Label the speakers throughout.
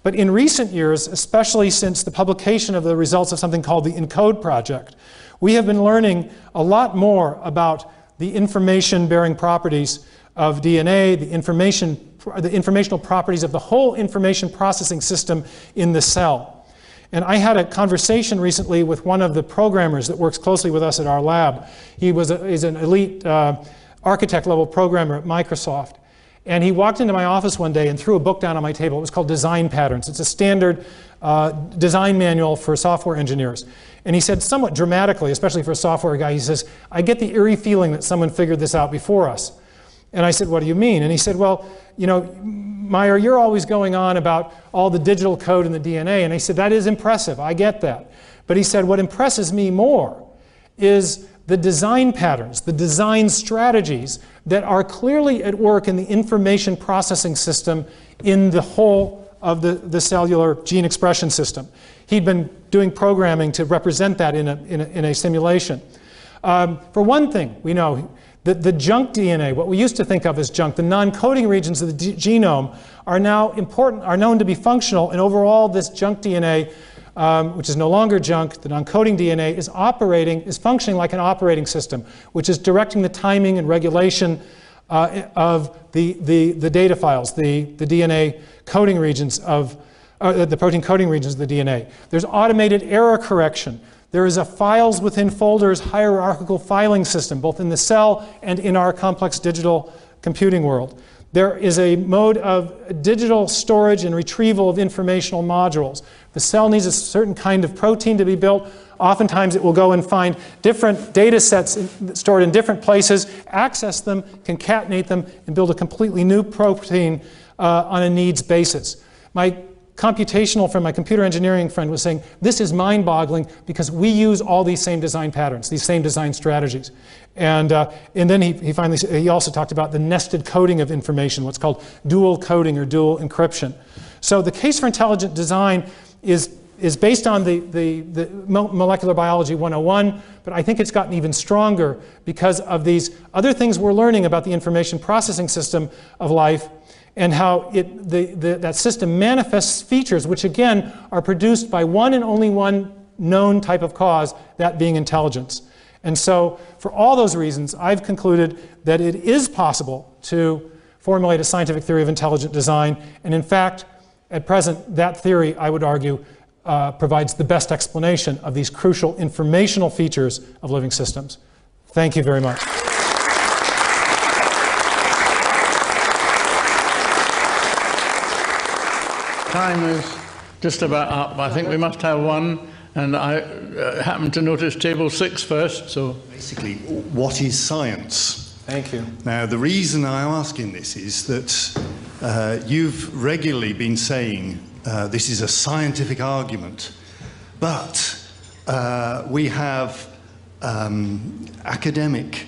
Speaker 1: But in recent years, especially since the publication of the results of something called the ENCODE project, we have been learning a lot more about the information-bearing properties of DNA, the informational properties of the whole information processing system in the cell. And I had a conversation recently with one of the programmers that works closely with us at our lab. He's an elite architect-level programmer at Microsoft. And he walked into my office one day and threw a book down on my table. It was called Design Patterns. It's a standard design manual for software engineers. And he said somewhat dramatically, especially for a software guy, he says, "I get the eerie feeling that someone figured this out before us." And I said, "What do you mean?" And he said, "Well, you know, Meyer, you're always going on about all the digital code in the DNA." And I said, "That is impressive, I get that." But he said, "What impresses me more is the design patterns, the design strategies that are clearly at work in the information processing system in the whole of the cellular gene expression system." He'd been doing programming to represent that in a simulation. For one thing, we know that the junk DNA, what we used to think of as junk, the non-coding regions of the genome are now important, are known to be functional, and overall this junk DNA, which is no longer junk, the non-coding DNA is functioning like an operating system, which is directing the timing and regulation of the data files, the DNA coding regions of, the protein coding regions of the DNA. There's automated error correction. There is a files within folders hierarchical filing system, both in the cell and in our complex digital computing world. There is a mode of digital storage and retrieval of informational modules. The cell needs a certain kind of protein to be built. Oftentimes it will go and find different data sets stored in different places, access them, concatenate them, and build a completely new protein on a needs basis. My computational friend, my computer engineering friend, was saying, this is mind-boggling because we use all these same design patterns, these same design strategies. And then he also talked about the nested coding of information, what's called dual coding or dual encryption. So the case for intelligent design is based on the Molecular Biology 101, but I think it's gotten even stronger because of these other things we're learning about the information processing system of life and how that system manifests features which, again, are produced by one and only one known type of cause, that being intelligence. And so, for all those reasons, I've concluded that it is possible to formulate a scientific theory of intelligent design, and in fact, at present, that theory, I would argue, provides the best explanation of these crucial informational features of living systems. Thank you very much.
Speaker 2: Time is just about up. I think we must have one, and I happened to notice table 6 first, so...
Speaker 3: Basically, what is science?
Speaker 1: Thank you.
Speaker 3: Now, the reason I'm asking this is that you've regularly been saying this is a scientific argument, but we have academic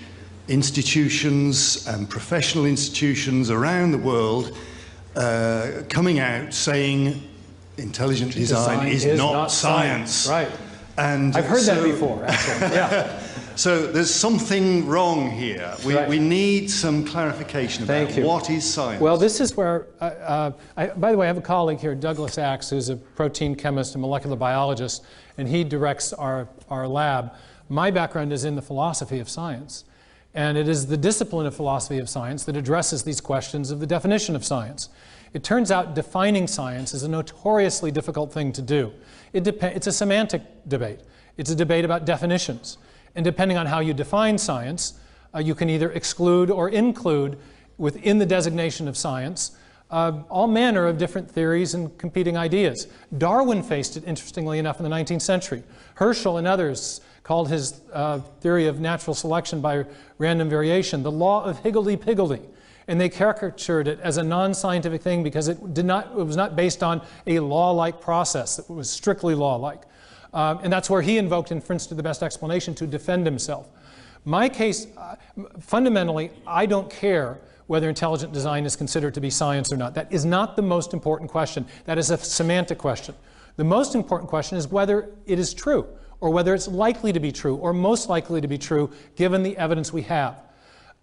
Speaker 3: institutions and professional institutions around the world coming out saying intelligent design is not science.
Speaker 1: Right.
Speaker 3: And
Speaker 1: I've heard that before, actually. Yeah.
Speaker 3: So there's something wrong here. We need some clarification about what is science.
Speaker 1: Well, this is where, by the way, I have a colleague here, Douglas Axe, who's a protein chemist and molecular biologist, and he directs our lab. My background is in the philosophy of science. And it is the discipline of philosophy of science that addresses these questions of the definition of science. It turns out defining science is a notoriously difficult thing to do. It's a semantic debate. It's a debate about definitions. And depending on how you define science, you can either exclude or include within the designation of science all manner of different theories and competing ideas. Darwin faced it, interestingly enough, in the 19th century. Herschel and others called his theory of natural selection by random variation the law of higgledy-piggledy. And they caricatured it as a non-scientific thing because it was not based on a law-like process. It was strictly law-like. And that's where he invoked inference to the best explanation to defend himself. My case, fundamentally, I don't care whether intelligent design is considered to be science or not. That is not the most important question. That is a semantic question. The most important question is whether it is true, or whether it's likely to be true, or most likely to be true, given the evidence we have.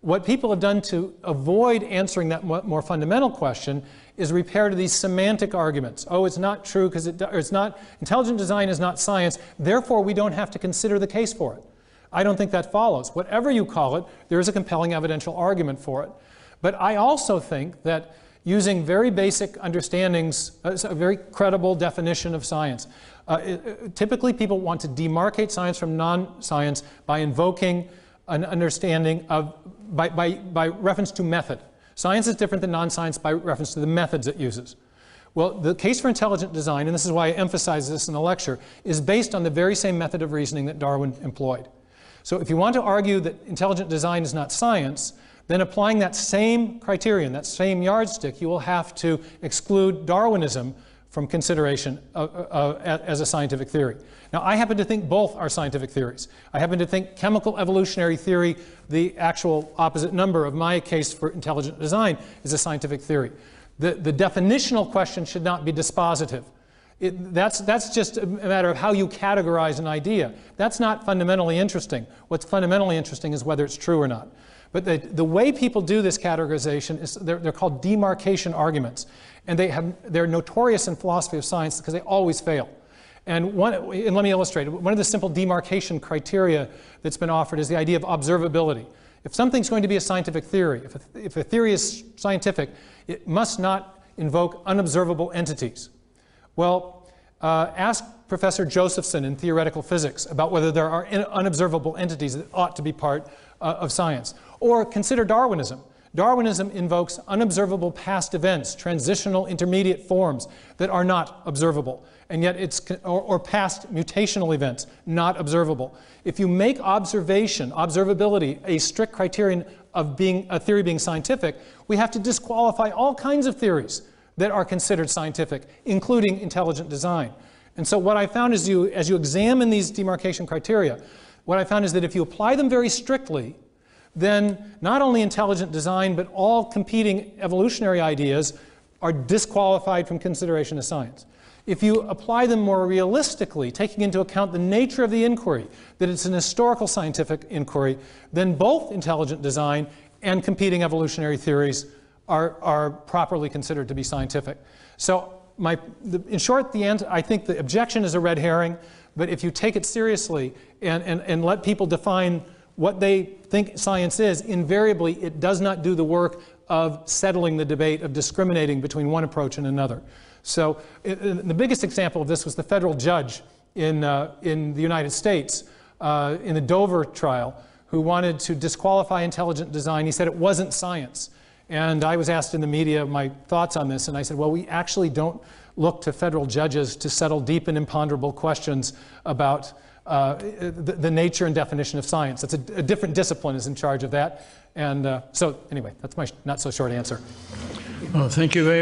Speaker 1: What people have done to avoid answering that more fundamental question is repair to these semantic arguments. Oh, it's not true because it's not, intelligent design is not science, therefore we don't have to consider the case for it. I don't think that follows. Whatever you call it, there is a compelling evidential argument for it. But I also think that using very basic understandings, a very credible definition of science, typically people want to demarcate science from non-science by invoking an understanding of, by reference to method. Science is different than non-science by reference to the methods it uses. Well, the case for intelligent design, and this is why I emphasize this in the lecture, is based on the very same method of reasoning that Darwin employed. So if you want to argue that intelligent design is not science, then applying that same criterion, that same yardstick, you will have to exclude Darwinism from consideration as a scientific theory. Now, I happen to think both are scientific theories. I happen to think chemical evolutionary theory, the actual opposite number of my case for intelligent design, is a scientific theory. The definitional question should not be dispositive. That's just a matter of how you categorize an idea. That's not fundamentally interesting. What's fundamentally interesting is whether it's true or not. But the way people do this categorization is they're called demarcation arguments. And they're notorious in philosophy of science because they always fail. And let me illustrate. One of the simple demarcation criteria that's been offered is the idea of observability. If something's going to be a scientific theory, if a theory is scientific, it must not invoke unobservable entities. Well, ask Professor Josephson in theoretical physics about whether there are unobservable entities that ought to be part of science. Or consider Darwinism. Darwinism invokes unobservable past events, transitional intermediate forms that are not observable, and yet or past mutational events, not observable. If you make observability, a strict criterion of a theory being scientific, we have to disqualify all kinds of theories that are considered scientific, including intelligent design. And so what I found is as you examine these demarcation criteria, what I found is that if you apply them very strictly, then not only intelligent design, but all competing evolutionary ideas are disqualified from consideration as science. If you apply them more realistically, taking into account the nature of the inquiry, that it's an historical scientific inquiry, then both intelligent design and competing evolutionary theories are properly considered to be scientific. So in short, I think the objection is a red herring, but if you take it seriously and let people define what they think science is, invariably it does not do the work of settling the debate, of discriminating between one approach and another. So the biggest example of this was the federal judge in the United States in the Dover trial who wanted to disqualify intelligent design. He said it wasn't science. And I was asked in the media my thoughts on this, and I said, well, we actually don't look to federal judges to settle deep and imponderable questions about the nature and definition of science. It's a different discipline is in charge of that. And so anyway, that's my not so short answer.
Speaker 2: Well, thank you very